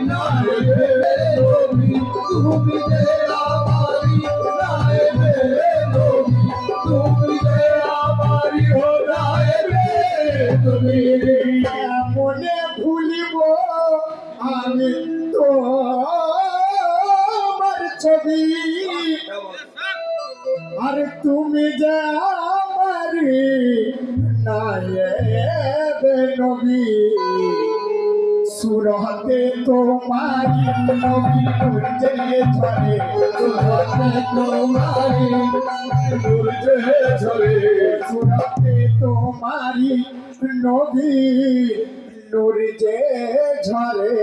নায়েবে নবী তুমি যে আমারি নায়েবে নবী তুমি যে আমারি ও নায়েবে নবী মনে ভুলিব আমি তোমার ছবি আর তুমি যে আমারি নায়েবে নবী সুরতে তোমারি নবী নূর যে ঝরে সুরতে তোমারি নূর যে ঝরে সুরতে তোমারি নবী নূর যে ঝরে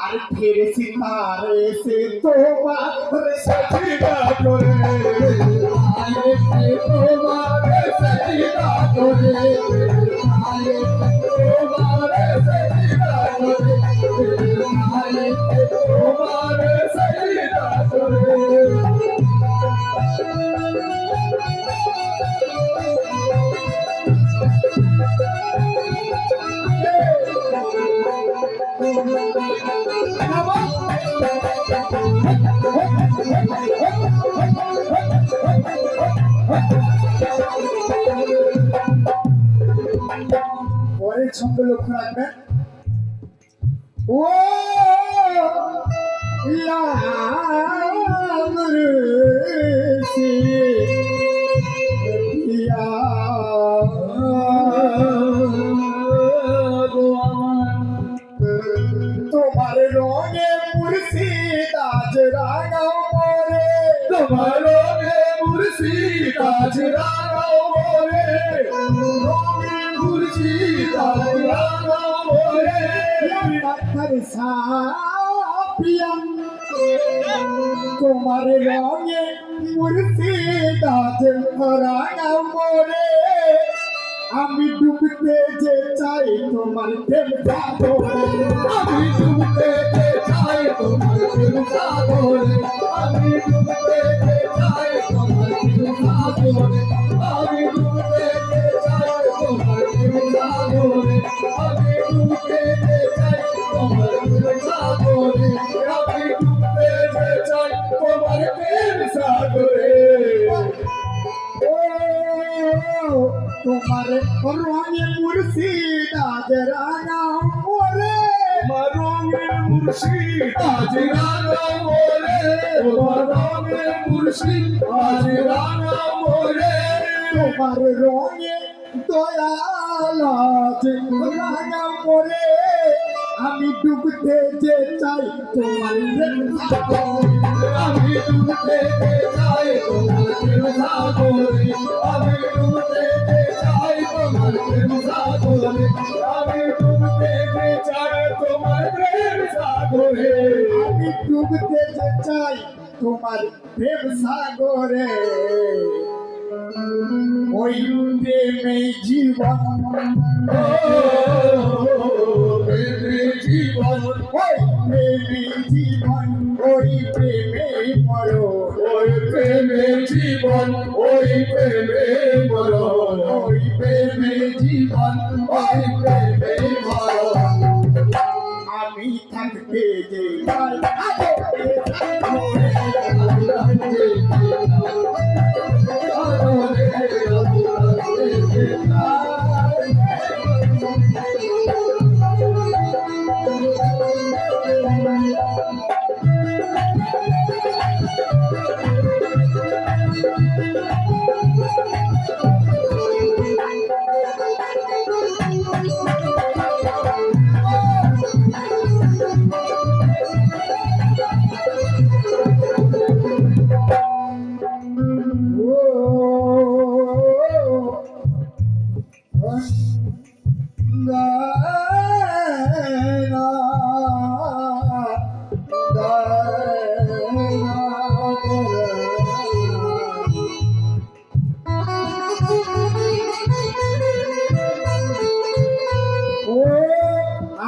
আর ফির সিতারে সে তোমার সজিদা করে আয়ে তোমার সজিদা করে আয়ে তোমার সজিদা করে আয়ে তোমার সজিদা করে পরের ছন্দ লক্ষ্য রাখবেন ও লামরসি পিয়া তোমার রঙে মুর্শিদ আজ রাগাও মরে তোমার রঙে মুর্শিদ আজ রাগাও মোরে রঙে মুর্শিদ আজ রাগাও মোরে পাথর সাপিয়া তোমার রঙে মুর্শিদ আজ রাগাও মরে আমি ডুবতে যে চাই তোমার প্রেম সাগরে আমি ডুবতে চাই তোমার প্রেম সাগরে আমি ডুবতে চাই তোমার প্রেম সাগরে আমি ডুবতে চাই তোমার প্রেম সাগরে আমি ডুবতে চাই তোমার প্রেম সাগরে আমি ডুবতে চাই তোমার প্রেম সাগরে ও তোমার রঙে মুর্শিদ আজ রাগাও মরে তোমার রঙে মুর্শিদ আজ রাগাও মোরে তোমার রঙে মুর্শিদ আজ রাগাও মোরে তোমার রঙে দয়াল আজ রাগাও মরে আমি ডুবতে যে চাই তোমার প্রেম সাগরে আমি ডুবতে চাই তোমার প্রেম সাগরে আমি ডুবতে চাই তোমার প্রেম সাগরে আমি ডুবতে চাই তোমার প্রেম সাগরে আমি ডুবতে যে চাই তোমার প্রেম সাগরে ওই প্রেমে জীবন প্রেমে জীবন ওই প্রেমে জীবন ওই প্রেমে মরো ওই প্রেমে জীবন ওই প্রেমে মরণ ওই প্রেমে জীবন ওই প্রেমে মরণ আমি থাকতে যে চাই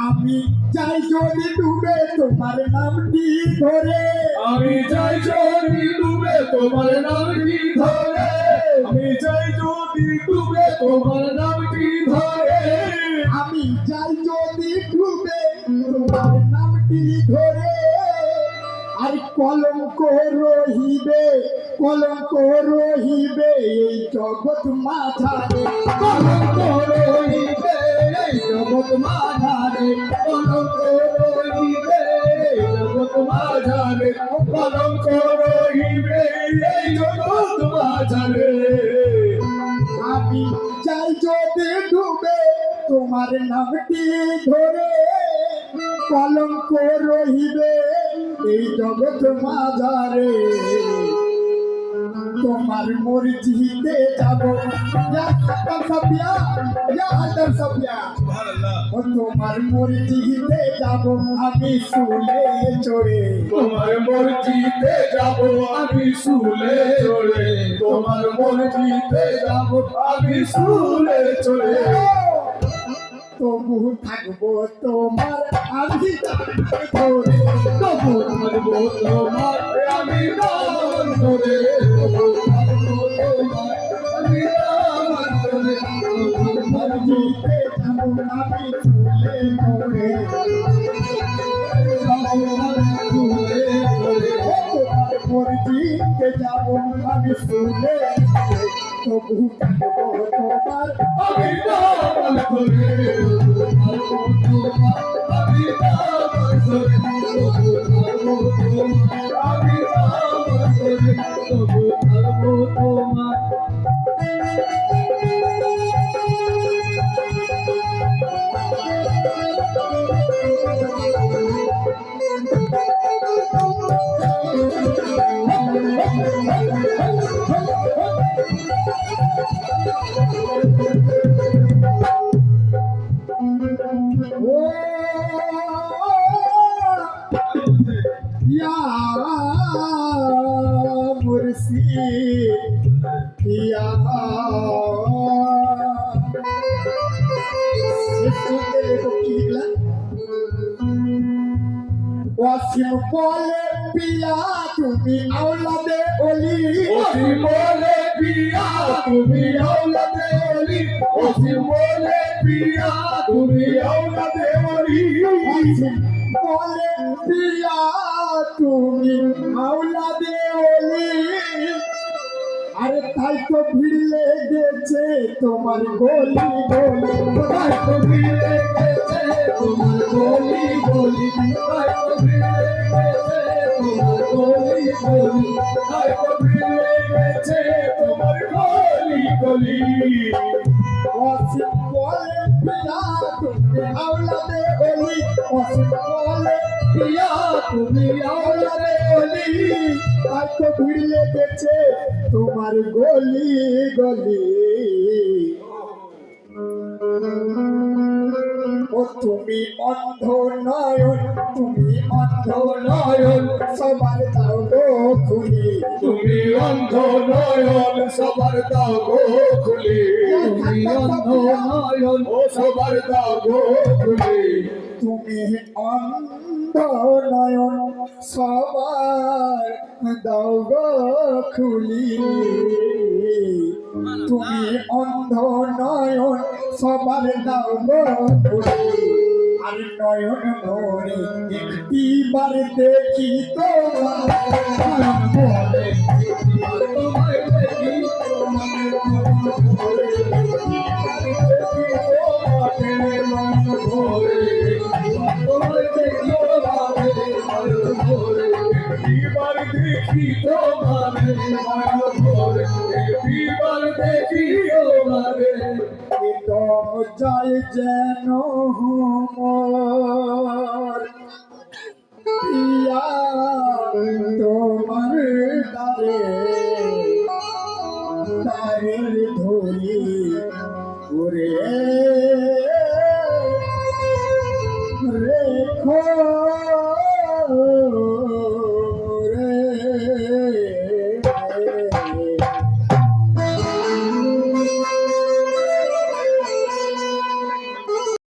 আমি চাই যদি ডুবে তোমার নামটি ধরে আমি চাই যদি ডুবে তোমার নামটি ধরে আমি চাই যদি ডুবে তোমার নামটি ধরে আমি চাই যদি ডুবে তোমার নামটি নামটি ধরে আর কলঙ্ক রহিবে এই জগৎ মাঝারে কলঙ্ক রহিবে এই জগৎ মাঝারে, কলঙ্ক রহিবে এই জগৎ মাঝারে, কলঙ্ক রহিবে এই জগৎ মাঝারে। আমি চাই যদি ডুবে তোমার নামটি ধরে কলঙ্ক রহিবে এই জগৎ মাঝারে তোমার মর্জিতে যাব তোমার মর্জিতে যাব আমি শুলে চড়ে তোমার মর্জিতে যাব আমি শুলে চড়ে, তোমার মর্জিতে যাব আমি শুলে চড়ে। তবু থাকবো তোমার আমি ধরে তবু থাকবো তোমার আমি দামন ধরে, তবু থাকবো তোমার আমি দামন ধরে, তবু থাকবো মর্জিতে যাব আমি শুলে চড়ে তোমার মর্জিতে যাব আমি শুলে তবু থাকবো তোমার আমি দামন ধরে, তবু থাকবো তোমার আমি দামন ধরে, তবু থাকবো তোমার আমি দামন ধরে, তবু থাকবো তোমার। ও ইয়া মুর্শিদ ইয়া শুনতে দেখো কি লিখলাম ওয়াসিম বলে পিয়া তুমি আওলাদে ওলি ওসি বলে পিয়া তুমি আওলাদে ওলি, ওসি বলে পিয়া তুমি আওলাদে ওলি। ওয়াসিম বলে পিয়া তুমি আওলাদে ওলি আরে তাই তো ভিড় লেগেছে তোমার গলি গলি তাই তো ভিড়ে গেছে তোমার গলি গলি, তাই তো ভিড়ে গেছে তোমার গলি গলি, তাই তো ভিড়ে গেছে তোমার গলি গলি। ওয়াসিম বলে পিয়া তুমি আওলাদে ওলি ওয়াসিম বলে পিয়া তুমি আওলাদে ওলি, তাই তো ভিড় লেগেছে তোমার গলি গলি ও তুমি অন্ধ নয়ন তুমি অন্ধ নয়ন সবার দাও গো খুলি তুমি অন্ধ নয়ন সবার দাও গো খুলি, তুমি অন্ধ নয়ন ও সবার দাও গো খুলি। তুমি অন্ধ নয়ন সবার দাও গো খুলি তুমি অন্ধ নয়ন সবার দাও গো খুলি আর নয়ন ভরে একটিবার দেখি তোমার নয়ন ভরে একটিবার তোমায় দেখি, তোমায় নয়ন ভরে তোমায় দেখি, নয়ন ভরে একটিবার দেখি তোমারে, নয়ন ভরে একটিবার দেখি তোমারে। দম যায় যেন মোর পিয়া তোমার দ্বারে